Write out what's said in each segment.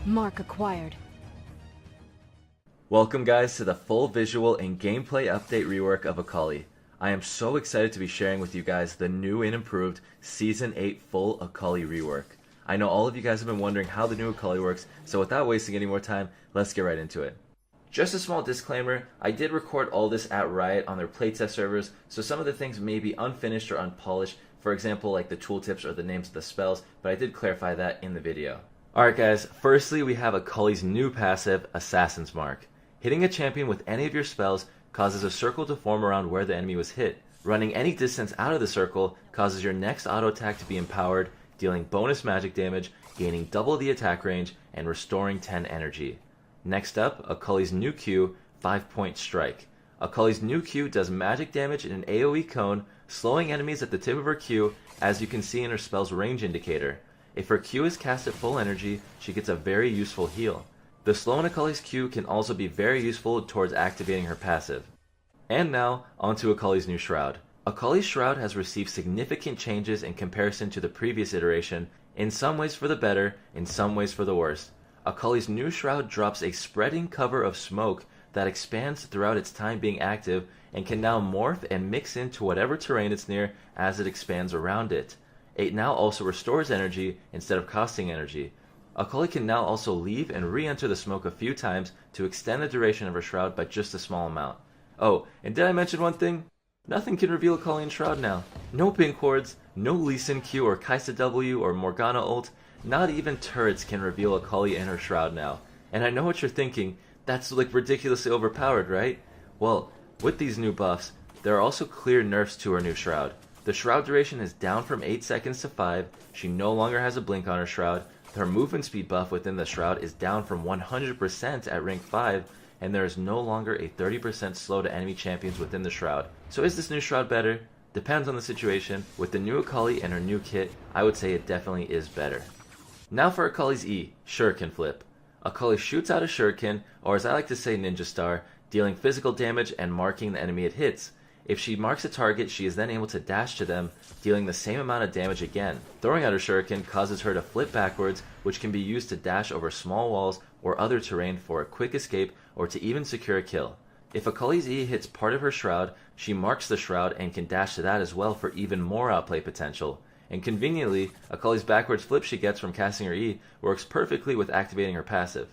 Mark acquired. Welcome guys to the full visual and gameplay update rework of Akali. I am so excited to be sharing with you guys the new and improved Season 8 full Akali rework. I know all of you guys have been wondering how the new Akali works, so without wasting any more time, let's get right into it. Just a small disclaimer, I did record all this at Riot on their playtest servers, so some of the things may be unfinished or unpolished, for example like the tooltips or the names of the spells, but I did clarify that in the video. Alright guys, firstly we have Akali's new passive, Assassin's Mark. Hitting a champion with any of your spells causes a circle to form around where the enemy was hit. Running any distance out of the circle causes your next auto attack to be empowered, dealing bonus magic damage, gaining double the attack range, and restoring 10 energy. Next up, Akali's new Q, 5-point strike. Akali's new Q does magic damage in an AoE cone, slowing enemies at the tip of her Q, as you can see in her spell's range indicator. If her Q is cast at full energy, she gets a very useful heal. The slow in Akali's Q can also be very useful towards activating her passive. And now, onto Akali's new Shroud. Akali's Shroud has received significant changes in comparison to the previous iteration, in some ways for the better, in some ways for the worse. Akali's new Shroud drops a spreading cover of smoke that expands throughout its time being active and can now morph and mix into whatever terrain it's near as it expands around it. It now also restores energy instead of costing energy. Akali can now also leave and re-enter the smoke a few times to extend the duration of her Shroud by just a small amount. Oh, and did I mention one thing? Nothing can reveal Akali in Shroud now. No pink wards, no Lee Sin Q or Kaisa W or Morgana ult, not even turrets can reveal Akali in her Shroud now. And I know what you're thinking, that's like ridiculously overpowered, right? Well, with these new buffs, there are also clear nerfs to her new Shroud. The Shroud duration is down from 8 seconds to 5, she no longer has a blink on her Shroud, her movement speed buff within the Shroud is down from 100% at rank 5, and there is no longer a 30% slow to enemy champions within the Shroud. So is this new Shroud better? Depends on the situation. With the new Akali and her new kit, I would say it definitely is better. Now for Akali's E, Shuriken Flip. Akali shoots out a Shuriken, or as I like to say Ninja Star, dealing physical damage and marking the enemy it hits. If she marks a target, she is then able to dash to them, dealing the same amount of damage again. Throwing out her Shuriken causes her to flip backwards, which can be used to dash over small walls or other terrain for a quick escape or to even secure a kill. If Akali's E hits part of her Shroud, she marks the Shroud and can dash to that as well for even more outplay potential. And conveniently, Akali's backwards flip she gets from casting her E works perfectly with activating her passive.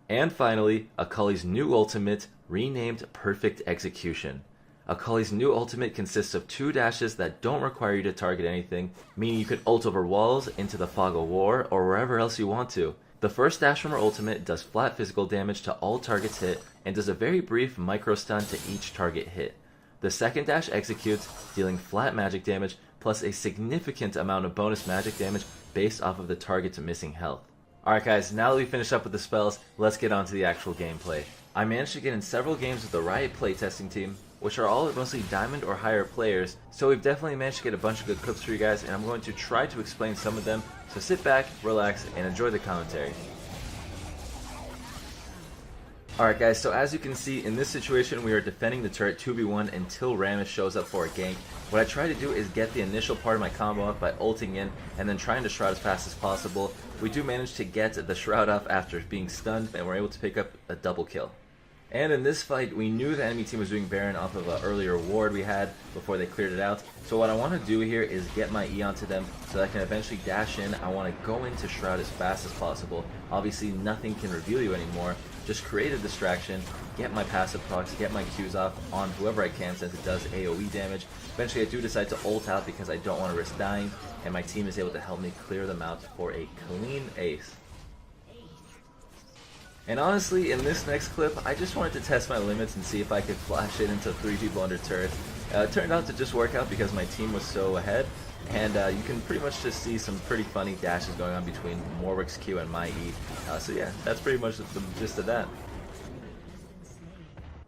And finally, Akali's new ultimate, renamed Perfect Execution. Akali's new ultimate consists of 2 dashes that don't require you to target anything, meaning you can ult over walls, into the fog of war, or wherever else you want to. The first dash from her ultimate does flat physical damage to all targets hit, and does a very brief micro stun to each target hit. The second dash executes, dealing flat magic damage, plus a significant amount of bonus magic damage based off of the target's missing health. Alright guys, now that we finished up with the spells, let's get on to the actual gameplay. I managed to get in several games with the Riot playtesting team, which are all mostly diamond or higher players, so we've definitely managed to get a bunch of good clips for you guys, and I'm going to try to explain some of them, so sit back, relax, and enjoy the commentary. Alright guys, so as you can see, in this situation we are defending the turret 2v1 until Rammus shows up for a gank. What I try to do is get the initial part of my combo up by ulting in, and then trying to Shroud as fast as possible. We do manage to get the Shroud off after being stunned, and we're able to pick up a double kill. And in this fight, we knew the enemy team was doing Baron off of an earlier ward we had before they cleared it out. So what I want to do here is get my E onto them so that I can eventually dash in. I want to go into Shroud as fast as possible. Obviously, nothing can reveal you anymore. Just create a distraction, get my passive procs, get my Qs off on whoever I can since it does AoE damage. Eventually, I do decide to ult out because I don't want to risk dying, and my team is able to help me clear them out for a clean ace. And honestly, in this next clip, I just wanted to test my limits and see if I could flash it into 3 people under turret. It turned out to just work out because my team was so ahead, and you can pretty much just see some pretty funny dashes going on between Morwick's Q and my E. So yeah, that's pretty much the gist of that.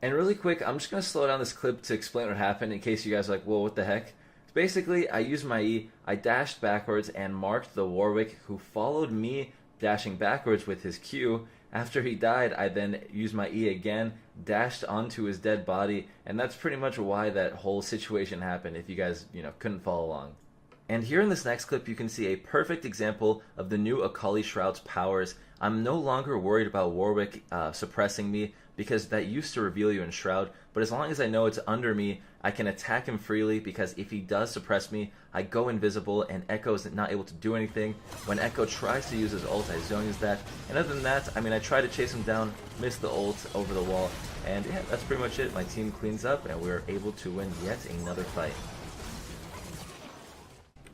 And really quick, I'm just going to slow down this clip to explain what happened in case you guys are like, whoa, what the heck? Basically, I used my E, I dashed backwards and marked the Warwick who followed me dashing backwards with his Q. After he died, I then used my E again, dashed onto his dead body, and that's pretty much why that whole situation happened if you guys, couldn't follow along. And here in this next clip, you can see a perfect example of the new Akali Shroud's powers. I'm no longer worried about Warwick suppressing me, because that used to reveal you in Shroud, but as long as I know it's under me, I can attack him freely, because if he does suppress me, I go invisible and Echo is not able to do anything. When Echo tries to use his ult, I zone use that, and other than that, I mean, I try to chase him down, miss the ult over the wall, and yeah, that's pretty much it. My team cleans up, and we're able to win yet another fight.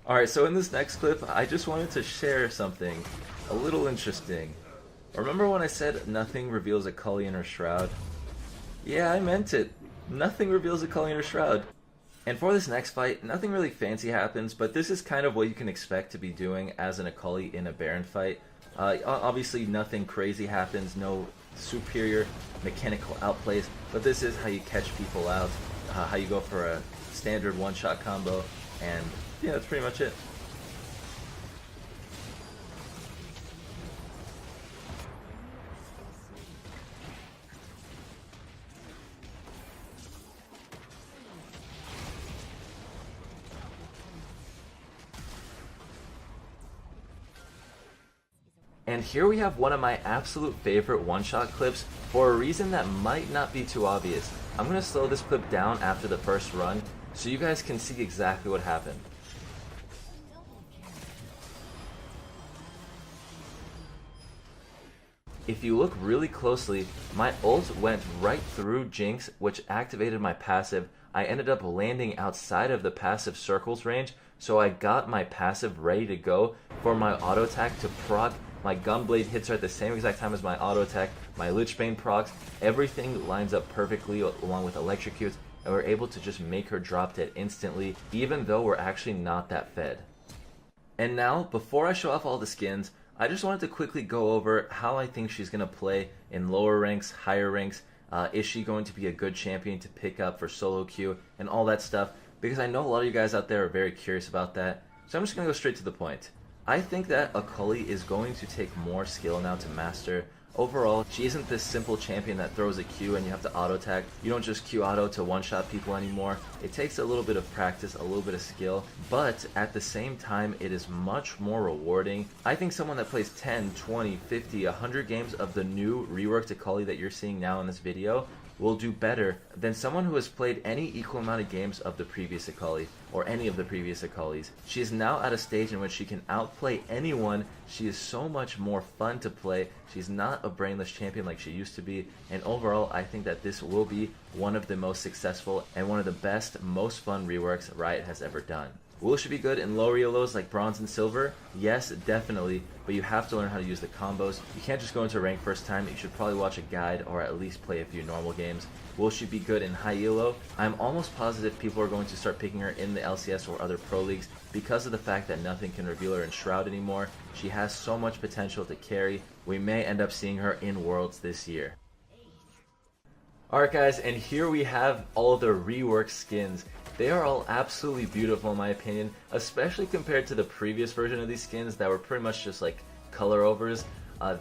Alright, so in this next clip, I just wanted to share something a little interesting. Remember when I said nothing reveals Akali in her Shroud? Yeah, I meant it. Nothing reveals Akali in her Shroud. And for this next fight, nothing really fancy happens, but this is kind of what you can expect to be doing as an Akali in a Baron fight. Obviously nothing crazy happens, no superior mechanical outplays, but this is how you catch people out, how you go for a standard one-shot combo, and yeah, that's pretty much it. And here we have one of my absolute favorite one-shot clips for a reason that might not be too obvious. I'm going to slow this clip down after the first run so you guys can see exactly what happened. If you look really closely, my ult went right through Jinx, which activated my passive. I ended up landing outside of the passive circles range, so I got my passive ready to go for my auto attack to proc. My Gunblade hits her at the same exact time as my auto attack, my Lichbane procs, everything lines up perfectly along with electrocutes, and we're able to just make her drop dead instantly, even though we're actually not that fed. And now, before I show off all the skins, I just wanted to quickly go over how I think she's going to play in lower ranks, higher ranks. Is she going to be a good champion to pick up for solo queue and all that stuff? Because I know a lot of you guys out there are very curious about that. So I'm just going to go straight to the point. I think that Akali is going to take more skill now to master. Overall, she isn't this simple champion that throws a Q and you have to auto attack. You don't just Q auto to one-shot people anymore. It takes a little bit of practice, a little bit of skill, but at the same time, it is much more rewarding. I think someone that plays 10, 20, 50, 100 games of the new reworked Akali that you're seeing now in this video will do better than someone who has played any equal amount of games of the previous Akali, or any of the previous Akalis. She is now at a stage in which she can outplay anyone. She is so much more fun to play. She's not a brainless champion like she used to be, and overall I think that this will be one of the most successful and one of the best, most fun reworks Riot has ever done. Will she be good in lower elos like bronze and silver? Yes, definitely, but you have to learn how to use the combos. You can't just go into rank first time. You should probably watch a guide or at least play a few normal games. Will she be good in high elo? I'm almost positive people are going to start picking her in the LCS or other pro leagues because of the fact that nothing can reveal her in Shroud anymore. She has so much potential to carry. We may end up seeing her in Worlds this year. Alright guys, and here we have all the rework skins. They are all absolutely beautiful in my opinion, especially compared to the previous version of these skins that were pretty much just like color overs.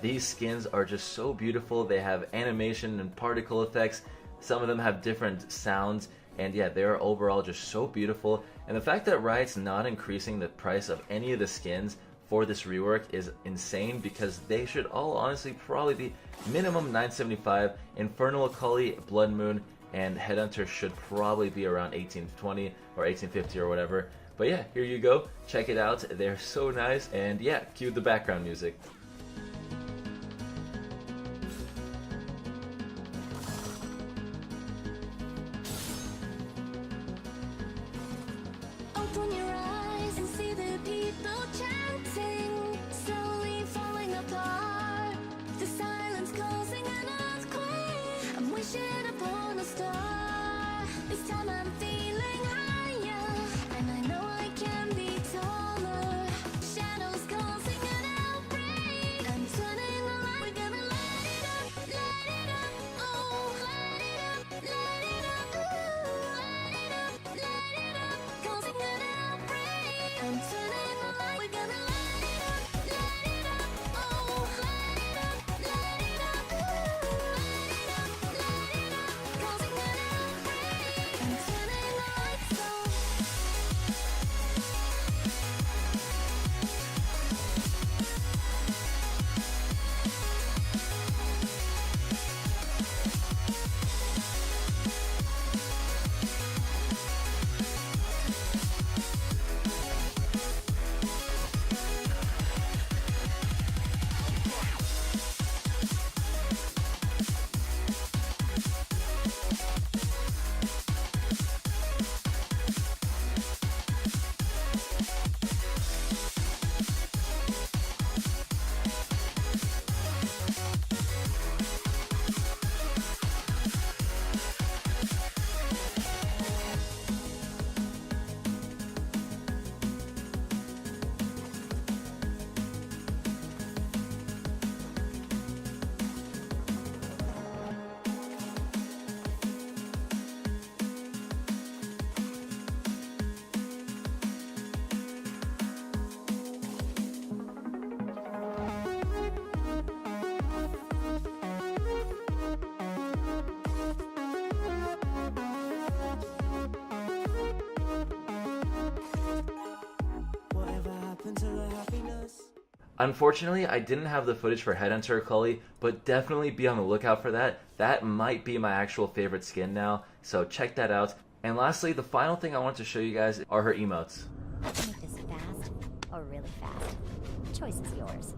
These skins are just so beautiful. They have animation and particle effects. Some of them have different sounds, and yeah, they are overall just so beautiful. And the fact that Riot's not increasing the price of any of the skins for this rework is insane, because they should all honestly probably be minimum $9.75. Infernal Akali, Blood Moon, and Headhunter should probably be around $18.20 or $18.50 or whatever. But yeah, here you go. Check it out. They're so nice. And yeah, cue the background music. Open your eyes and see the people chanting, slowly falling apart. The silence causing an earthquake. I'm wishing upon a star. This time I'm feeling higher, and I know I can be taller. Shadows causing an outbreak. Unfortunately, I didn't have the footage for Headhunter Akali, but definitely be on the lookout for that. That might be my actual favorite skin now, so check that out. And lastly, the final thing I want to show you guys are her emotes. Make this fast or really fast. Choice is yours.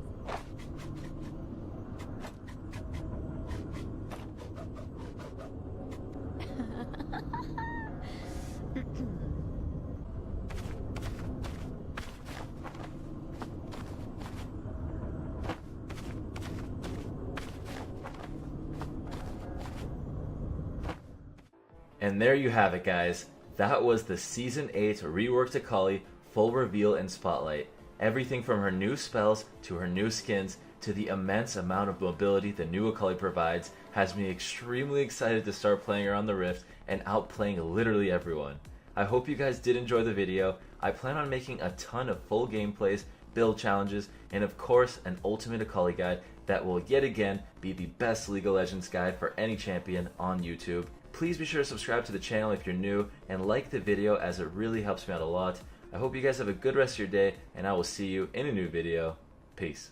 And there you have it, guys. That was the Season 8 Reworked Akali full reveal and spotlight. Everything from her new spells to her new skins to the immense amount of mobility the new Akali provides has me extremely excited to start playing her on the Rift and outplaying literally everyone. I hope you guys did enjoy the video. I plan on making a ton of full gameplays, build challenges, and of course an ultimate Akali guide that will yet again be the best League of Legends guide for any champion on YouTube. Please be sure to subscribe to the channel if you're new and like the video, as it really helps me out a lot. I hope you guys have a good rest of your day, and I will see you in a new video. Peace.